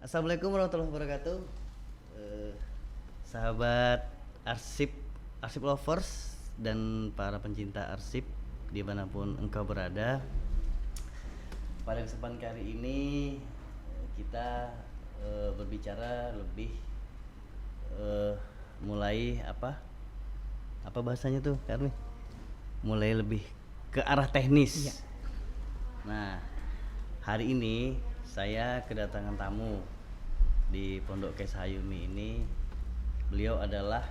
Assalamualaikum warahmatullahi wabarakatuh. Eh, Sahabat arsip, arsip lovers dan para pencinta arsip dimanapun engkau berada. Pada kesempatan kali ini kita berbicara lebih mulai apa bahasanya tuh Kak Armi? Mulai lebih ke arah teknis. Iya. Nah, hari ini saya kedatangan tamu di Pondok Kesahayumi ini. Beliau adalah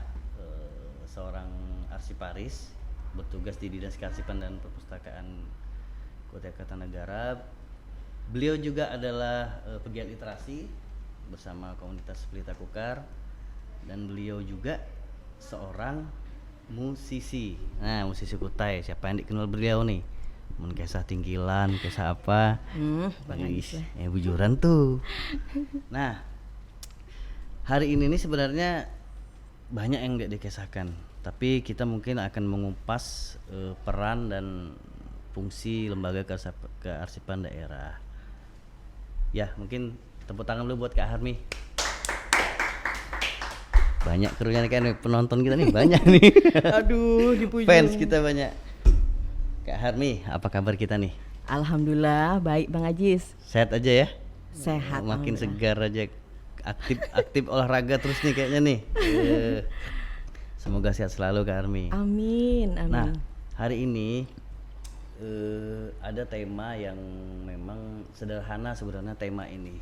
seorang arsiparis bertugas di Dinas Kearsipan dan Perpustakaan Kota Kartanegara. Beliau juga adalah pegiat literasi bersama komunitas Pelita Kukar, dan beliau juga seorang musisi. Nah, musisi Kutai. Siapa yang dikenal beliau nih? Mun kisah tinggilan, kisah apa? Bagus lah. Bujuran tuh. Nah, hari ini nih sebenarnya banyak yang tidak dikisahkan, tapi kita mungkin akan mengupas peran dan fungsi lembaga kearsipan daerah. Ya, mungkin tepuk tangan dulu buat Kak Harmi. Banyak krunya nih kan, penonton kita nih banyak nih. Aduh, dipuji. Fans kita banyak. Kak Harmi, apa kabar kita nih? Alhamdulillah baik Bang Ajis. Sehat aja ya? Sehat. Makin alhamdulillah. segar aja. Aktif olahraga terus nih kayaknya nih. Semoga sehat selalu Kak Harmi. Amin, amin. Nah, hari ini ada tema yang memang sederhana sebenarnya tema ini,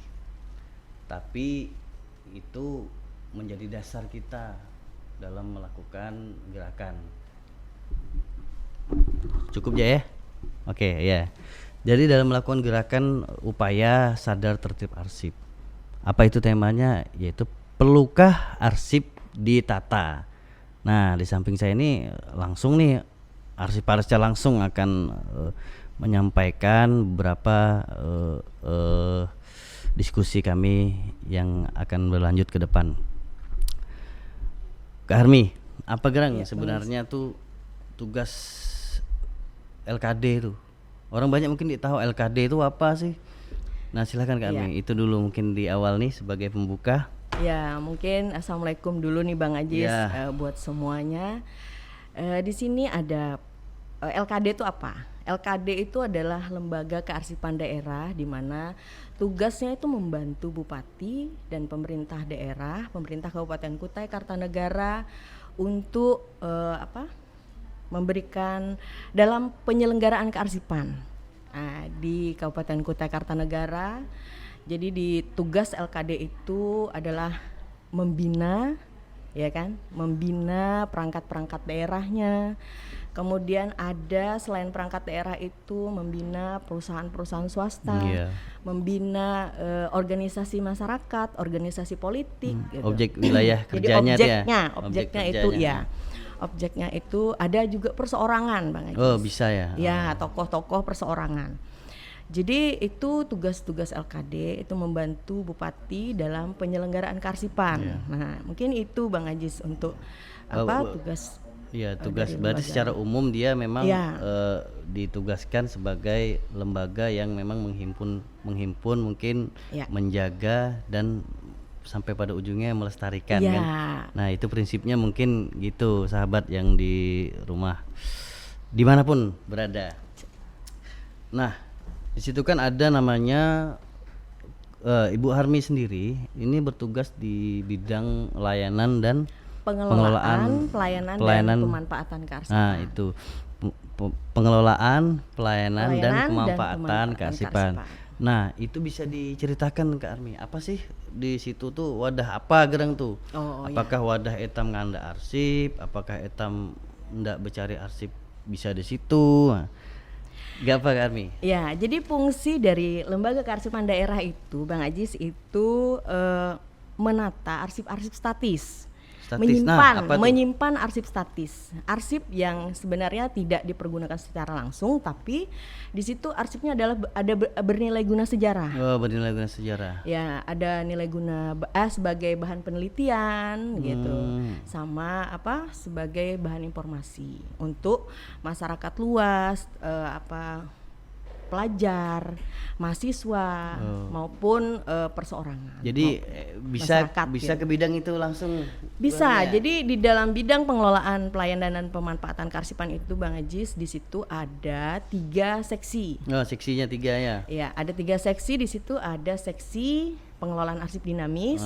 tapi itu menjadi dasar kita dalam melakukan gerakan. Cukup ya? Oke, ya. Jadi dalam melakukan gerakan upaya sadar tertib arsip. Apa itu temanya? Yaitu perlukah arsip ditata. Nah, di samping saya ini langsung nih arsiparisnya langsung akan menyampaikan beberapa diskusi kami yang akan berlanjut ke depan. Kak Harmi, apa gerang Ya, sebenarnya tuh tugas LKD itu? Orang banyak mungkin tidak tahu LKD itu apa sih. Nah, silakan Kak Iya. Harmi, itu dulu mungkin di awal nih sebagai pembuka. Ya, mungkin assalamualaikum dulu nih Bang Ajis Ya. buat semuanya. Di sini ada LKD itu apa? LKD itu adalah lembaga kearsipan daerah di mana tugasnya itu membantu bupati dan pemerintah daerah, pemerintah Kabupaten Kutai Kartanegara untuk memberikan dalam penyelenggaraan kearsipan di Kabupaten Kutai Kartanegara. Jadi di tugas LKD itu adalah membina, ya kan, membina perangkat-perangkat daerahnya. Kemudian ada selain perangkat daerah itu membina perusahaan-perusahaan swasta, Iya. membina organisasi masyarakat, organisasi politik. Gitu. Objek wilayah Jadi kerjanya dia. objeknya itu ya. Objeknya itu ada juga perseorangan Bang Ajis. Oh, bisa ya. Ya, tokoh-tokoh perseorangan. Jadi itu tugas-tugas LKD itu membantu bupati dalam penyelenggaraan kearsipan. Iya. Nah, mungkin itu Bang Ajis untuk tugas. Iya, tugas dari berarti lembaga. secara umum dia memang Ya. ditugaskan sebagai lembaga yang memang menghimpun mungkin Ya. menjaga dan sampai pada ujungnya melestarikan Ya. kan. Nah, itu prinsipnya mungkin gitu sahabat yang di rumah dimanapun berada. Nah, di situ kan ada namanya Ibu Harmi sendiri ini bertugas di bidang layanan dan Pengelolaan, pelayanan dan pemanfaatan kearsipan. Nah, itu pengelolaan, pelayanan dan pemanfaatan kearsipan. Nah, itu bisa diceritakan Kak Armi, apa sih di situ tuh wadah apa gerang tuh? Oh, Apakah wadah etam nganda arsip, apakah etam ndak becari arsip bisa di situ? Nah, gak apa Kak Armi? Ya, jadi fungsi dari lembaga kearsipan daerah itu Bang Ajis itu menata arsip-arsip statis. Menyimpan arsip statis, arsip yang sebenarnya tidak dipergunakan secara langsung, tapi di situ arsipnya adalah bernilai guna sejarah. Oh, bernilai guna sejarah. Ya, ada nilai guna sebagai bahan penelitian gitu, sama sebagai bahan informasi untuk masyarakat luas pelajar, mahasiswa maupun perseorangan. Jadi bisa ya. ke bidang itu langsung. Bisa. Jadi di dalam bidang pengelolaan pelayanan dan pemanfaatan kearsipan itu Bang Ajis, di situ ada 3 seksi. Oh, seksinya 3 ya. Ya, ada 3 seksi. Di situ ada seksi pengelolaan arsip dinamis.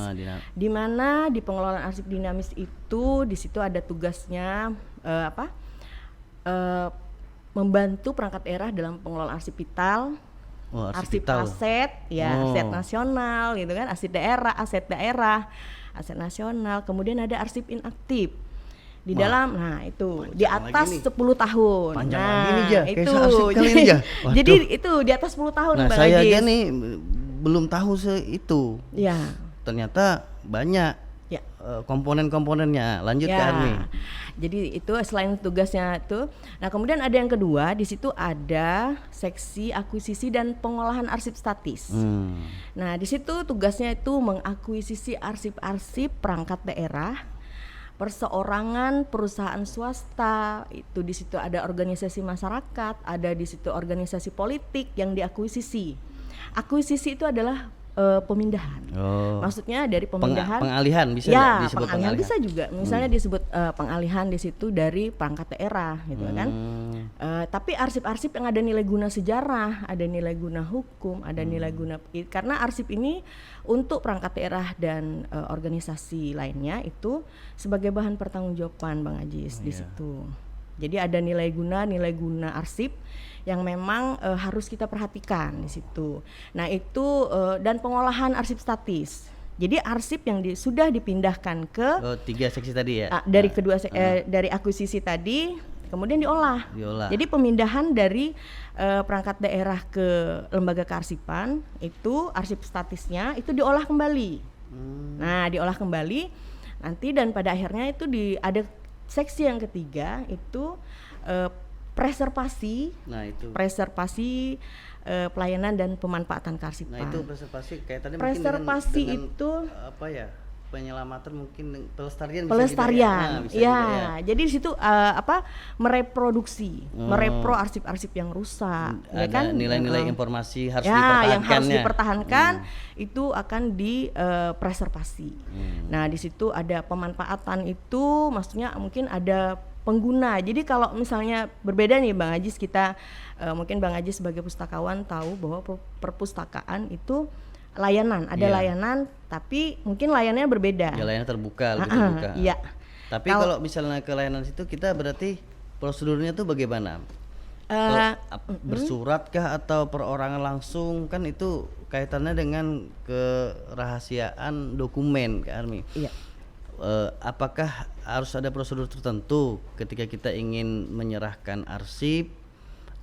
Di mana di pengelolaan arsip dinamis itu di situ ada tugasnya membantu perangkat daerah dalam pengelolaan arsip vital, arsip aset, aset nasional gitu kan, aset daerah, aset nasional. Kemudian ada arsip inaktif di dalam, nah itu di atas 10 tahun. Panjang nah, lagi nih Ja, itu jadi itu di atas 10 tahun. Nah, Bang saya Ajis aja nih belum tahu itu. Ya. Ternyata banyak komponen-komponennya. Lanjut ke Armi. Jadi itu selain tugasnya itu. Nah, kemudian ada yang kedua, di situ ada seksi akuisisi dan pengolahan arsip statis. Nah, di situ tugasnya itu mengakuisisi arsip-arsip perangkat daerah, perseorangan, perusahaan swasta. Itu di situ ada organisasi masyarakat, ada di situ organisasi politik yang diakuisisi. Akuisisi itu adalah pemindahan. Maksudnya dari pemindahan, pengalihan bisa disebut pengalihan bisa juga. Misalnya disebut pengalihan di situ dari perangkat daerah gitu kan. Tapi arsip-arsip yang ada nilai guna sejarah, ada nilai guna hukum, ada nilai guna, karena arsip ini untuk perangkat daerah dan organisasi lainnya itu sebagai bahan pertanggungjawaban Bang Ajis di situ. Jadi ada nilai guna arsip yang memang harus kita perhatikan di situ. Nah, itu dan pengolahan arsip statis. Jadi arsip yang sudah dipindahkan ke 3 seksi tadi ya. Dari dari akuisisi tadi kemudian diolah. Jadi pemindahan dari perangkat daerah ke lembaga kearsipan itu arsip statisnya itu diolah kembali. Nah, diolah kembali nanti dan pada akhirnya itu ada seksi yang ketiga itu preservasi. Nah, itu preservasi pelayanan dan pemanfaatan kearsipan. Nah, itu preservasi kaitannya preservasi mungkin dengan itu apa ya? Penyelamatan mungkin pelestarian ya. Jadi di situ mereproduksi, merepro arsip-arsip yang rusak. Ada kan nilai-nilai informasi harus yang harus dipertahankan itu akan dipreservasi. Nah, di situ ada pemanfaatan itu maksudnya mungkin ada pengguna. Jadi kalau misalnya berbeda nih Bang Ajis, kita mungkin Bang Ajis sebagai pustakawan tahu bahwa perpustakaan itu layanan, ada layanan, tapi mungkin layanannya berbeda. Ya, layanan terbuka, lebih terbuka. Iya. Tapi kalau misalnya ke layanan situ kita berarti prosedurnya tuh bagaimana? Bersuratkah atau perorangan langsung? Kan itu kaitannya dengan kerahasiaan dokumen, Kak Armi. Iya. Apakah harus ada prosedur tertentu ketika kita ingin menyerahkan arsip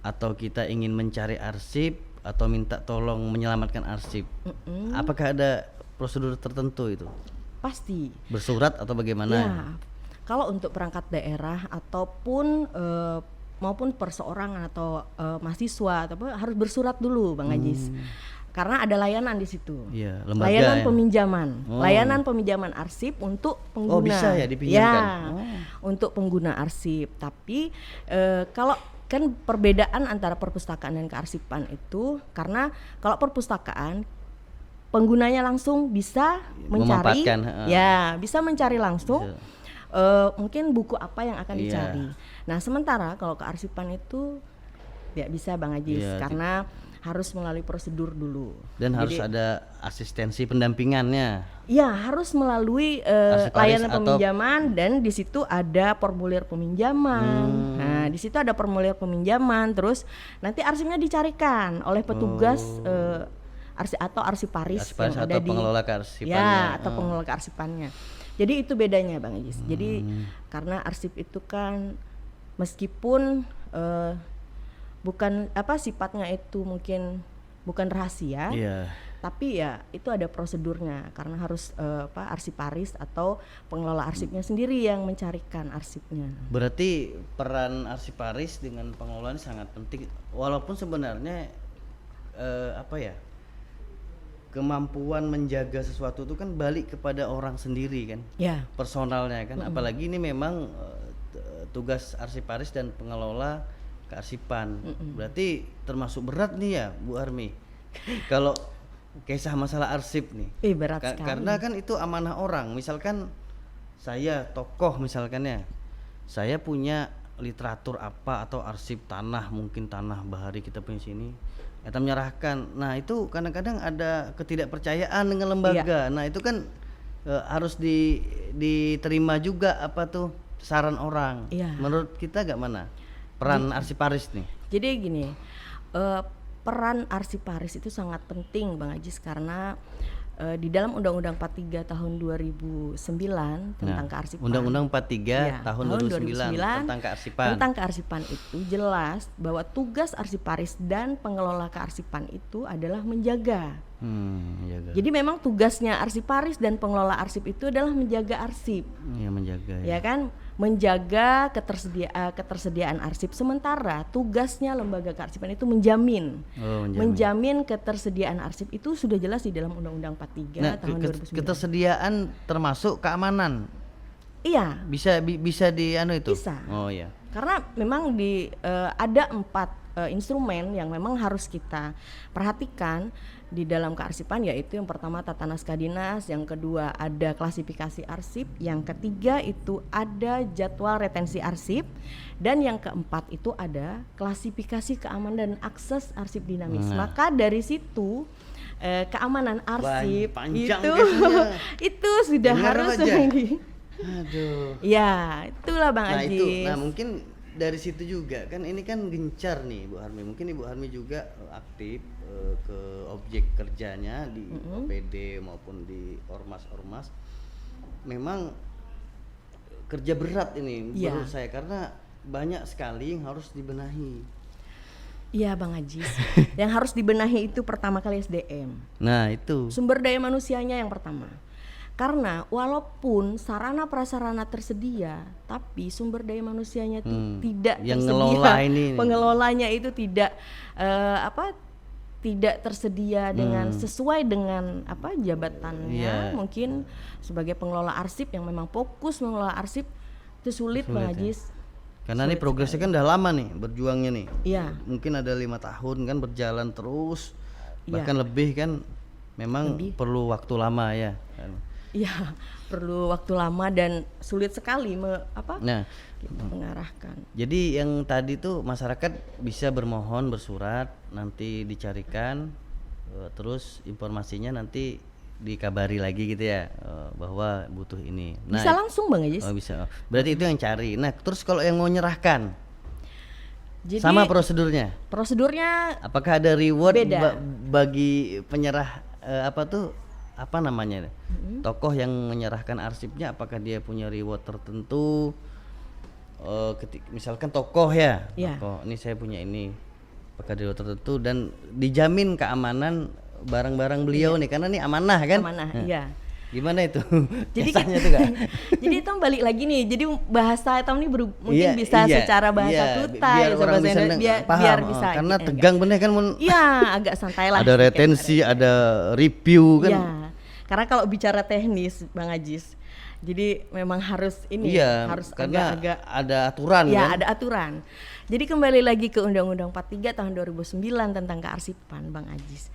atau kita ingin mencari arsip atau minta tolong menyelamatkan arsip? Apakah ada prosedur tertentu itu? Pasti. Bersurat atau bagaimana? Ya, kalau untuk perangkat daerah ataupun maupun perseorangan atau mahasiswa atau harus bersurat dulu Bang Ajis. Karena ada layanan di situ. Iya, lembaga layanan peminjaman. Layanan peminjaman arsip untuk pengguna. Bisa ya dipinjamkan. Untuk pengguna arsip. Tapi kalau kan perbedaan antara perpustakaan dan kearsipan itu karena kalau perpustakaan penggunanya langsung bisa mencari, bisa mencari langsung mungkin buku apa yang akan dicari. Nah, sementara kalau kearsipan itu tidak bisa Bang Ajis karena harus melalui prosedur dulu. Dan harus ada asistensi pendampingannya. Ya, harus melalui layanan peminjaman dan di situ ada formulir peminjaman. Nah, di situ ada formulir peminjaman, terus nanti arsipnya dicarikan oleh petugas arsiparis yang ada di pengelola kearsipannya. atau pengelola kearsipannya. Jadi itu bedanya Bang Ajis. Jadi karena arsip itu kan meskipun bukan sifatnya itu mungkin bukan rahasia, tapi ya itu ada prosedurnya karena harus arsiparis atau pengelola arsipnya sendiri yang mencarikan arsipnya. Berarti peran arsiparis dengan pengelolaan sangat penting, walaupun sebenarnya kemampuan menjaga sesuatu itu kan balik kepada orang sendiri kan, personalnya kan. Apalagi ini memang tugas arsiparis dan pengelola kearsipan. Berarti termasuk berat nih ya Bu Armi kalau kisah masalah arsip nih. Berat sekali. Karena kan itu amanah orang. Misalkan saya tokoh misalkan ya, saya punya literatur apa atau arsip tanah, mungkin tanah bahari kita punya sini, kita menyerahkan. Nah itu kadang-kadang ada ketidakpercayaan dengan lembaga. Nah itu kan harus diterima juga apa tuh saran orang. Menurut kita gak mana peran arsiparis nih? Jadi gini, peran arsiparis itu sangat penting Bang Ajis, karena di dalam Undang-Undang 43 tahun 2009 tentang kearsipan. Undang-Undang 43 tahun 2009 tentang kearsipan. Tentang kearsipan itu jelas bahwa tugas arsiparis dan pengelola kearsipan itu adalah menjaga. Jadi memang tugasnya arsiparis dan pengelola arsip itu adalah menjaga arsip. Menjaga. Ya kan? Menjaga ketersediaan arsip, sementara tugasnya lembaga kearsipan itu menjamin ketersediaan arsip itu sudah jelas di dalam Undang-Undang 43 tahun 2009. Ketersediaan termasuk keamanan. Iya. Bisa di itu. Bisa. Oh iya. Karena memang ada 4 instrumen yang memang harus kita perhatikan di dalam kearsipan, yaitu yang pertama tata naskah dinas, yang kedua ada klasifikasi arsip, yang ketiga itu ada jadwal retensi arsip, dan yang keempat itu ada klasifikasi keamanan dan akses arsip dinamis. Maka dari situ keamanan arsip itu sudah harus Aduh. Ya, itulah Bang Ajis. Nah mungkin dari situ juga kan ini kan gencar nih Bu Harmi. Mungkin Ibu Harmi juga aktif ke objek kerjanya di OPD maupun di ormas-ormas. Memang kerja berat ini menurut saya, karena banyak sekali yang harus dibenahi. Iya Bang Ajis. Yang harus dibenahi itu pertama kali SDM. Nah itu. Sumber daya manusianya yang pertama. Karena walaupun sarana prasarana tersedia, tapi sumber daya manusianya itu tidak yang tersedia. Pengelolanya itu tidak tidak tersedia dengan sesuai dengan jabatannya. Mungkin sebagai pengelola arsip yang memang fokus mengelola arsip itu sulit Bang Ajis. Karena ini progresnya kan udah lama nih berjuangnya nih. Iya. Mungkin ada 5 tahun kan berjalan terus, bahkan lebih kan. Memang perlu waktu lama ya. Iya, perlu waktu lama dan sulit sekali mengarahkan. Jadi yang tadi tuh masyarakat bisa bermohon, bersurat, nanti dicarikan, terus informasinya nanti dikabari lagi gitu ya, bahwa butuh ini. Bisa langsung Bang Ajis. Oh bisa. Berarti itu yang cari. Nah terus kalau yang mau nyerahkan, jadi, sama prosedurnya? Prosedurnya apakah ada reward bagi penyerah apa namanya tokoh yang menyerahkan arsipnya? Apakah dia punya reward tertentu? Misalkan tokoh tokoh ini saya punya ini, apakah reward tertentu dan dijamin keamanan barang-barang beliau nih, karena ini amanah kan? Amanah, iya. Gimana itu? Jadi tuh gak? Jadi itu balik lagi nih. Jadi bahasa itu nih mungkin bisa secara bahasa tutai, biar bisa. Karena tegang bener kan? Iya, agak santai lah. Ada retensi, ada review kan? Iya. Karena kalau bicara teknis, Bang Ajis, jadi memang harus harus agak-agak ada aturan kan? Ya, ada aturan. Jadi kembali lagi ke Undang-Undang 43 tahun 2009 tentang kearsipan, Bang Ajis.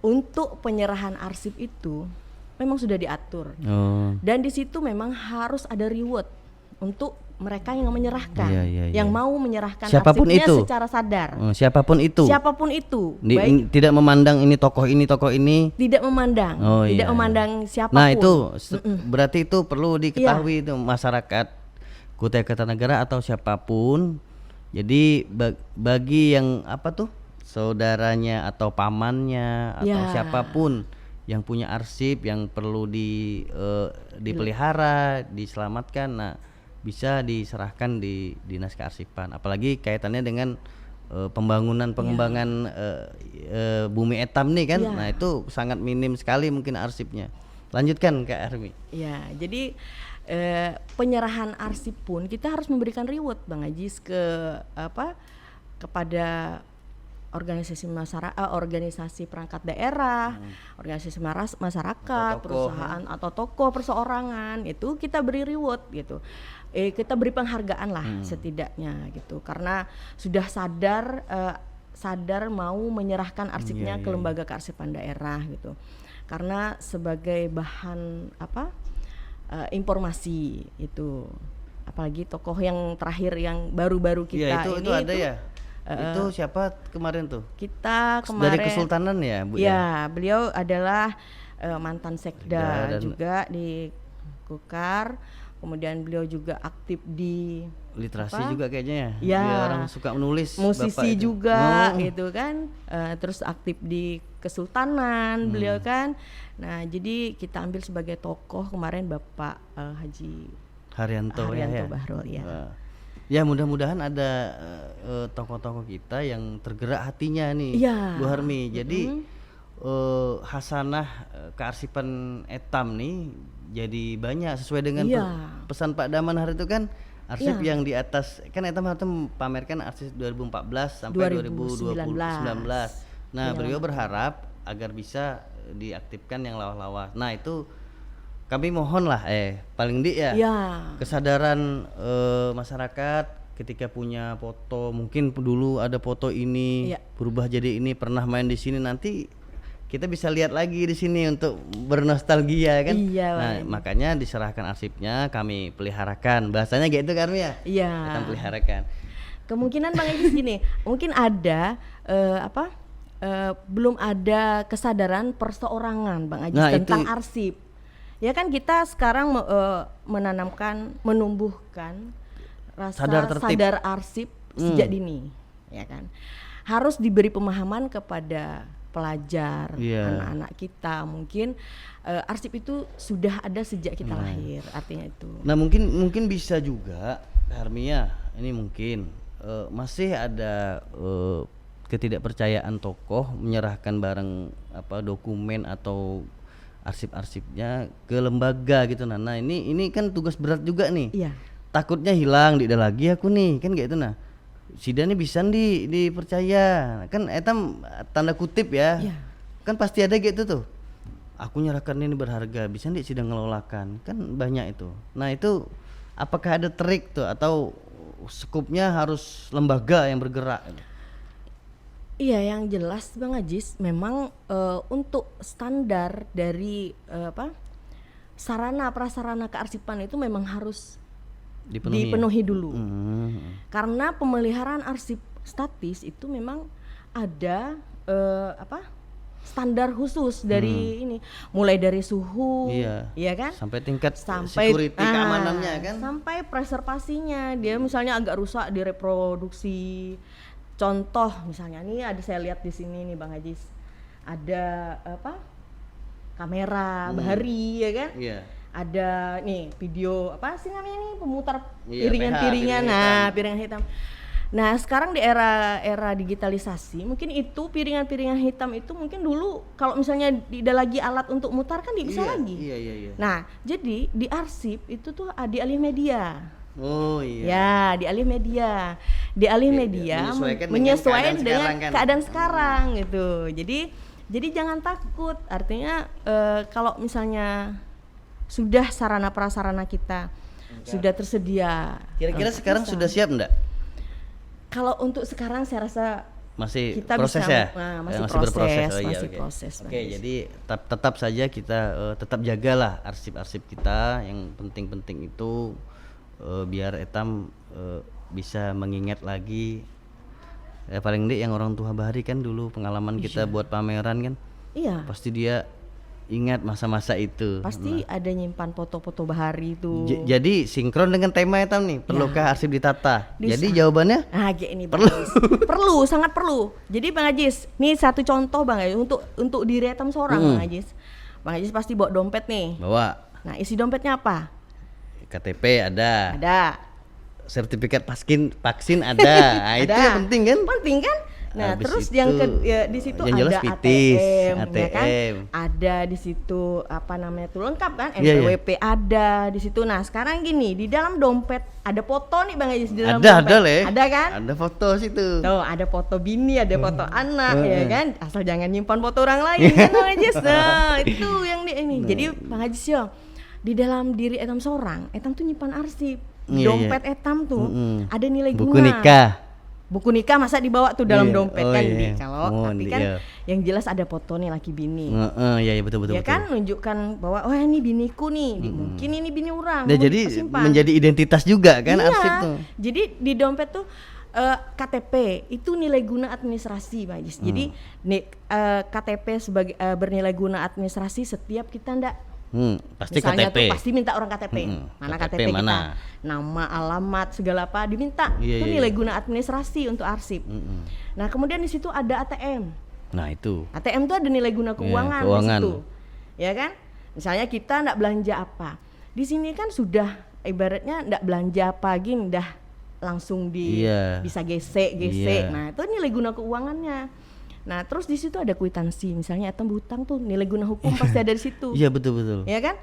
Untuk penyerahan arsip itu memang sudah diatur, dan di situ memang harus ada reward untuk mereka yang menyerahkan, yang mau menyerahkan siapapun arsipnya itu secara sadar. Siapapun itu. Baik, tidak memandang ini tokoh ini. Tidak memandang, memandang siapapun. Nah itu berarti itu perlu diketahui itu masyarakat Kutai Kartanegara atau siapapun. Jadi bagi yang saudaranya atau pamannya atau siapapun yang punya arsip yang perlu dipelihara, diselamatkan, nah bisa diserahkan di Dinas Kearsipan. Apalagi kaitannya dengan pengembangan Bumi Etam nih kan. Nah itu sangat minim sekali mungkin arsipnya. Lanjutkan Kak Armi. Ya, jadi penyerahan arsip pun kita harus memberikan reward Bang Ajis kepada organisasi perangkat daerah, organisasi masyarakat, Atau tokoh, perusahaan atau tokoh perseorangan, itu kita beri reward gitu. Kita beri penghargaan lah setidaknya gitu, karena sudah sadar mau menyerahkan arsipnya ke lembaga kearsipan daerah gitu. Karena sebagai bahan informasi itu, apalagi tokoh yang terakhir yang baru-baru kita itu ada ya. Itu siapa kemarin tuh? Kita kemarin dari Kesultanan ya, Bu? Ya, beliau adalah mantan sekda juga di Kukar. Kemudian beliau juga aktif di literasi juga kayaknya ya. Ya, dia orang suka menulis, musisi juga gitu kan. Terus aktif di Kesultanan beliau kan. Nah, jadi kita ambil sebagai tokoh kemarin Bapak Haji Haryanto ya. Bahrul ya. Ya, mudah-mudahan ada tokoh-tokoh kita yang tergerak hatinya nih, Bu Harmi. Jadi hasanah kearsipan Etam nih jadi banyak sesuai dengan pesan Pak Daman hari itu kan. Arsip yang di atas kan Etam pamerkan arsip 2014 sampai 2019. Nah, beliau berharap agar bisa diaktifkan yang lawas-lawas. Nah, itu kami mohon lah paling kesadaran masyarakat ketika punya foto, mungkin dulu ada foto ini berubah jadi ini, pernah main di sini, nanti kita bisa lihat lagi di sini untuk bernostalgia kan. Nah, makanya diserahkan arsipnya, kami peliharakan, bahasanya gitu kan ya. Kita peliharakan. Kemungkinan Bang Edi gini, mungkin ada belum ada kesadaran perseorangan Bang Ajis tentang arsip. Ya kan kita sekarang menumbuhkan rasa sadar arsip sejak dini, ya kan. Harus diberi pemahaman kepada pelajar, anak-anak kita. Mungkin arsip itu sudah ada sejak kita lahir, artinya itu. Nah, mungkin bisa juga Harmia, ini mungkin masih ada ketidakpercayaan tokoh menyerahkan barang dokumen atau arsip-arsipnya ke lembaga gitu. Nah ini kan tugas berat juga nih. Takutnya hilang tidak lagi aku nih kan kayak itu. Nah, Sida nih bisa dipercaya kan etam tanda kutip ya. Kan pasti ada gitu tuh. Aku nyerahkan ini berharga, bisa nih Sida ngelolakan, kan banyak itu. Nah, itu apakah ada trik tuh atau skupnya harus lembaga yang bergerak? Iya, yang jelas Bang Ajis memang untuk standar dari sarana prasarana kearsipan itu memang harus dipenuhi dulu. Karena pemeliharaan arsip statis itu memang ada standar khusus dari ini, mulai dari suhu, ya kan, sampai tingkat security keamanannya kan, sampai preservasinya. Dia misalnya agak rusak direproduksi. Contoh misalnya nih saya lihat di sini nih Bang Ajis, ada kamera bahari ya kan, ada nih video apa sih namanya nih pemutar piringan-piringan, piringan hitam. Nah, sekarang di era digitalisasi mungkin itu piringan-piringan hitam itu mungkin dulu kalau misalnya tidak lagi alat untuk mutar kan bisa lagi. Nah, jadi di arsip itu tuh di alih media. Ya, di alih media. Di alih media menyesuaikan dengan keadaan sekarang gitu. Jadi jangan takut. Artinya kalau misalnya sudah sarana prasarana kita sudah tersedia. Kira-kira sekarang sudah siap enggak? Kalau untuk sekarang saya rasa masih kita proses bisa, ya? masih berproses. Proses. Jadi tetap saja kita tetap jagalah arsip-arsip kita yang penting-penting itu. Biar etam bisa mengingat lagi paling enggak yang orang tua bahari kan dulu pengalaman kita buat pameran kan, pasti dia ingat masa-masa itu. Pasti ada nyimpan foto-foto bahari itu. Jadi sinkron dengan tema etam nih, perlukah arsip ditata? Jadi jawabannya gini Bang Ajis. Perlu, sangat perlu. Jadi Bang Ajis, nih satu contoh Bang Ajis untuk diri etam seorang Bang Ajis. Bang Ajis pasti bawa dompet nih. Bawa. Nah, isi dompetnya apa? KTP ada. Sertifikat vaksin ada. Nah, itu yang penting kan? Penting kan? Nah, habis terus itu, yang di situ yang jelas ada pitis, ATM, ya kan? Ada di situ apa namanya tuh lengkap kan? NPWP ada di situ. Nah, sekarang gini, di dalam dompet ada foto nih Bang Ajis di dalam dompet. Ada kan? Ada foto situ. Tuh, ada foto bini, ada foto anak, ya kan? Asal jangan nyimpan foto orang lain kan Bang Ajis. Nah, itu yang ini. Jadi Bang Ajis yo, di dalam diri etam seorang, etam tuh nyimpan arsip. Dompet etam tuh ada nilai guna. Buku nikah masa dibawa tuh dalam dompet kan kalau tapi kan yang jelas ada foto nih laki bini. Iya betul. Ya kan menunjukkan bahwa ini biniku nih, mungkin ini bini orang. Nah, jadi menjadi identitas juga kan arsip tuh. Jadi di dompet tuh KTP itu nilai guna administrasi, Pak Jis. Jadi KTP sebagai bernilai guna administrasi setiap kita ndak pasti misalnya KTP. tuh pasti minta orang KTP. Mana KTP kita? Mana? Nama, alamat, segala apa diminta. Itu nilai guna administrasi untuk arsip. Nah, kemudian di situ ada ATM. Nah, itu. ATM itu ada nilai guna keuangan di situ. Ya kan? Misalnya kita enggak belanja apa. Di sini kan sudah ibaratnya enggak belanja apa gini dah langsung bisa gesek. Nah, itu nilai guna keuangannya. Nah, terus di situ ada kwitansi. Misalnya etam hutang tuh nilai guna hukum pasti ada di situ. Iya, betul. Ya kan?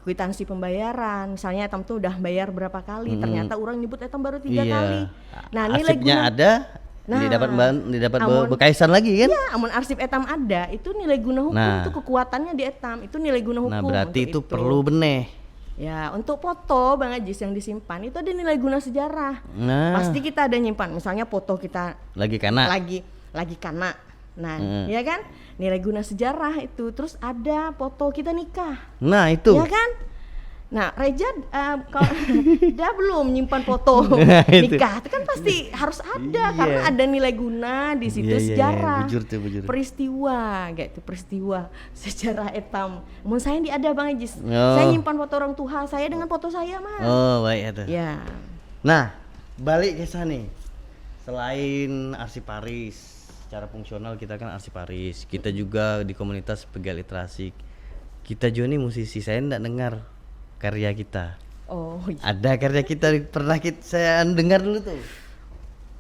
Kwitansi pembayaran. Misalnya etam tuh udah bayar berapa kali, ternyata orang nyebut etam baru 3 kali. Nah, nilai guna ada didapat bekaisan lagi kan? Iya, amun arsip etam ada, itu nilai guna hukum tuh kekuatannya di etam. Itu nilai guna hukum. Nah, berarti itu perlu beneh. Ya, untuk foto Bang Ajis yang disimpan itu ada nilai guna sejarah. Pasti kita ada nyimpan. Misalnya foto kita lagi kanak. Nah, ya kan? Nilai guna sejarah itu. Terus ada foto kita nikah. Nah, itu. Ya kan? Nah, Reja kalau dia belum nyimpan foto nikah, itu kan pasti harus ada karena ada nilai guna di situ sejarah. Bujur. Peristiwa, gitu, peristiwa sejarah etam. Mun saya ada Bang Ajis. Saya nyimpan foto orang tua saya dengan foto saya mah. Oh, baik itu. Ya. Nah, balik ke sana nih. Selain arsiparis, secara fungsional kita kan arsiparis. Kita juga di komunitas pegiat literasi. Kita juga nih musisi. Saya enggak dengar karya kita. Oh iya. Ada karya kita saya dengar dulu tuh.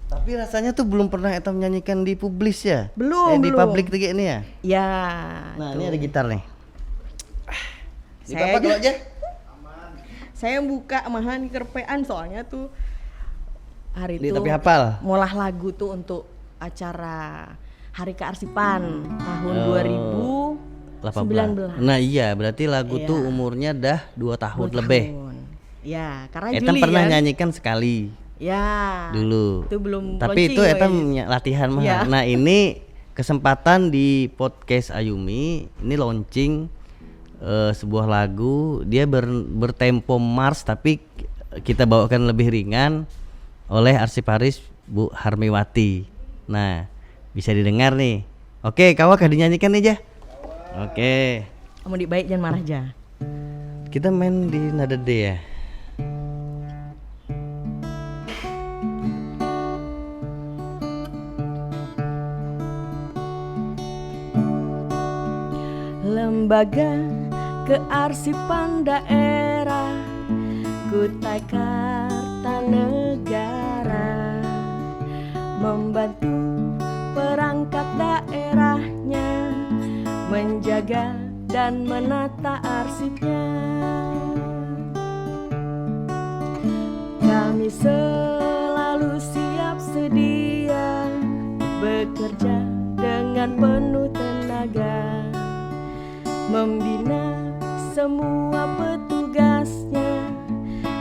Tapi rasanya tuh belum pernah etam nyanyikan di publis ya. Belum. Di publik tiga ini ya. Ya. Nah, ini ada gitar nih. Saya aja. Saya buka mahan kerpean soalnya tuh hari itu. Tapi hafal. Ngolah lagu tuh untuk acara Hari Kearsipan tahun 2019. Nah iya, berarti lagu tuh umurnya dah 2 tahun lebih. Ya, karena etam Juli pernah kan? nyanyikan sekali. Ya. Dulu. Itu belum. Tapi itu etam latihan mah. Ya. Nah, ini kesempatan di podcast Ayumi ini launching sebuah lagu. Dia bertempo mars tapi kita bawakan lebih ringan oleh arsiparis Bu Harmiwati. Nah, bisa didengar nih. Oke, kawak dinyanyikan aja. Oke. Kamu dibaik jangan marah aja. Kita main di nada D ya. Lembaga Kearsipan Daerah Kutai Kartanegara membantu perangkat daerahnya menjaga dan menata arsipnya. Kami selalu siap sedia bekerja dengan penuh tenaga membina semua petugasnya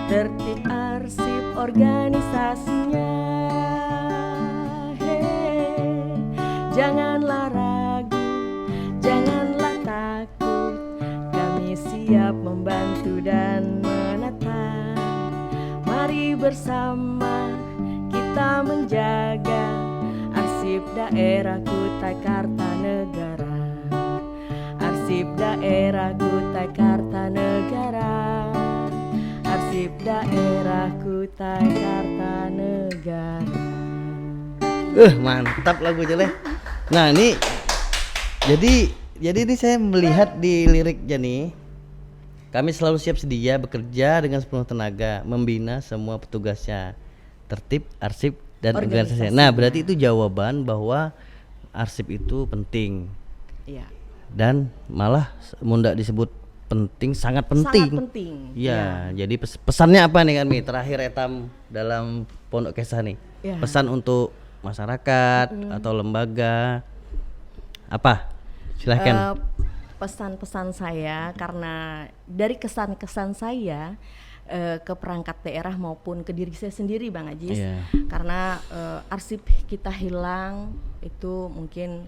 tertib arsip organisasinya. Janganlah ragu, janganlah takut, kami siap membantu dan menata. Mari bersama kita menjaga arsip daerah Kutai Kartanegara. Arsip daerah Kutai Kartanegara. Arsip daerah Kutai Kartanegara. Mantap lagu jeleh. Nah, ini jadi ini saya melihat di liriknya nih. Kami selalu siap sedia bekerja dengan sepenuh tenaga membina semua petugasnya. Tertib arsip dan organisasi. Nah, berarti itu jawaban bahwa arsip itu penting. Iya. Dan malah munda disebut penting, sangat penting. Sangat penting. Ya, jadi pesannya apa nih kan Mi? Terakhir etam dalam Pondok Kesah nih. Ya. Pesan untuk masyarakat atau lembaga apa? Silahkan. Pesan-pesan saya, karena dari kesan-kesan saya ke perangkat daerah maupun ke diri saya sendiri Bang Ajis, karena arsip kita hilang itu mungkin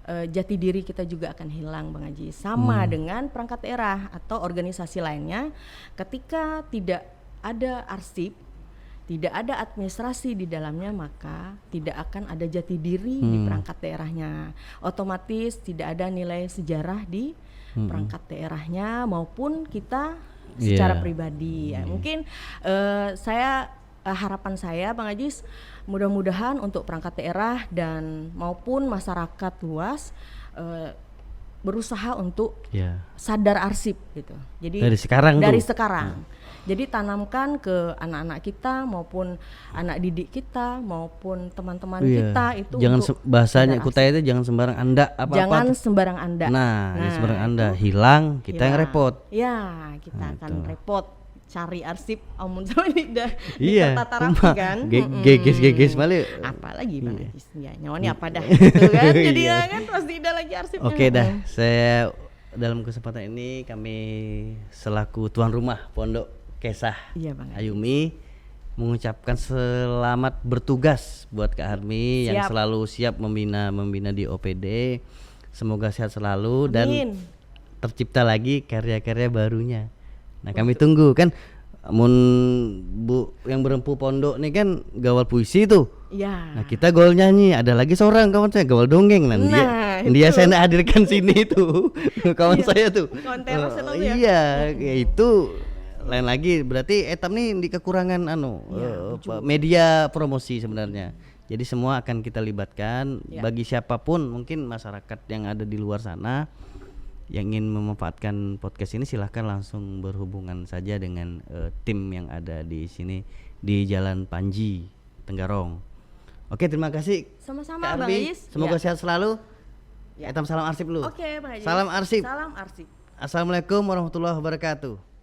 jati diri kita juga akan hilang Bang Ajis, sama dengan perangkat daerah atau organisasi lainnya. Ketika tidak ada arsip, tidak ada administrasi di dalamnya, maka tidak akan ada jati diri di perangkat daerahnya. Otomatis tidak ada nilai sejarah di perangkat daerahnya maupun kita secara pribadi. Ya, mungkin harapan saya Bang Ajis, mudah-mudahan untuk perangkat daerah dan maupun masyarakat luas berusaha untuk sadar arsip gitu. Jadi dari sekarang. Jadi tanamkan ke anak-anak kita maupun anak didik kita maupun teman-teman kita itu. Jangan bahasanya kutai itu jangan sembarang anda apa-apa. Jangan sembarang anda. Nah sembarang anda hilang, kita yang repot. Ya, kita akan repot cari arsip amun sama tidak ditata rapi kan. Geges malah. Apalagi Bang Ajis ya, nyawanya apa dah gitu kan. Jadi kan pasti ada lagi arsipnya. Oke dah, saya dalam kesempatan ini kami selaku tuan rumah Pondok Kesah Ayumi mengucapkan selamat bertugas buat Kak Harmi yang selalu siap membina di OPD. Semoga sehat selalu dan tercipta lagi karya-karya barunya. Nah, kami tunggu kan Bu yang berempu pondok nih kan gawal puisi tuh. Nah, kita gawal nyanyi, ada lagi seorang kawan saya gawal dongeng dia saya hadirkan sini tuh. Kawan saya tuh. Iya, itu lain lagi berarti etam nih di kekurangan media promosi sebenarnya. Jadi semua akan kita libatkan bagi siapapun mungkin masyarakat yang ada di luar sana yang ingin memanfaatkan podcast ini, silahkan langsung berhubungan saja dengan tim yang ada di sini di Jalan Panji Tenggarong. Oke, terima kasih. Sama-sama Bang Ajis. Semoga sehat selalu. Etam salam arsip lu. Oke, Bang Ajis. Salam arsip. Salam arsip. Assalamualaikum warahmatullahi wabarakatuh.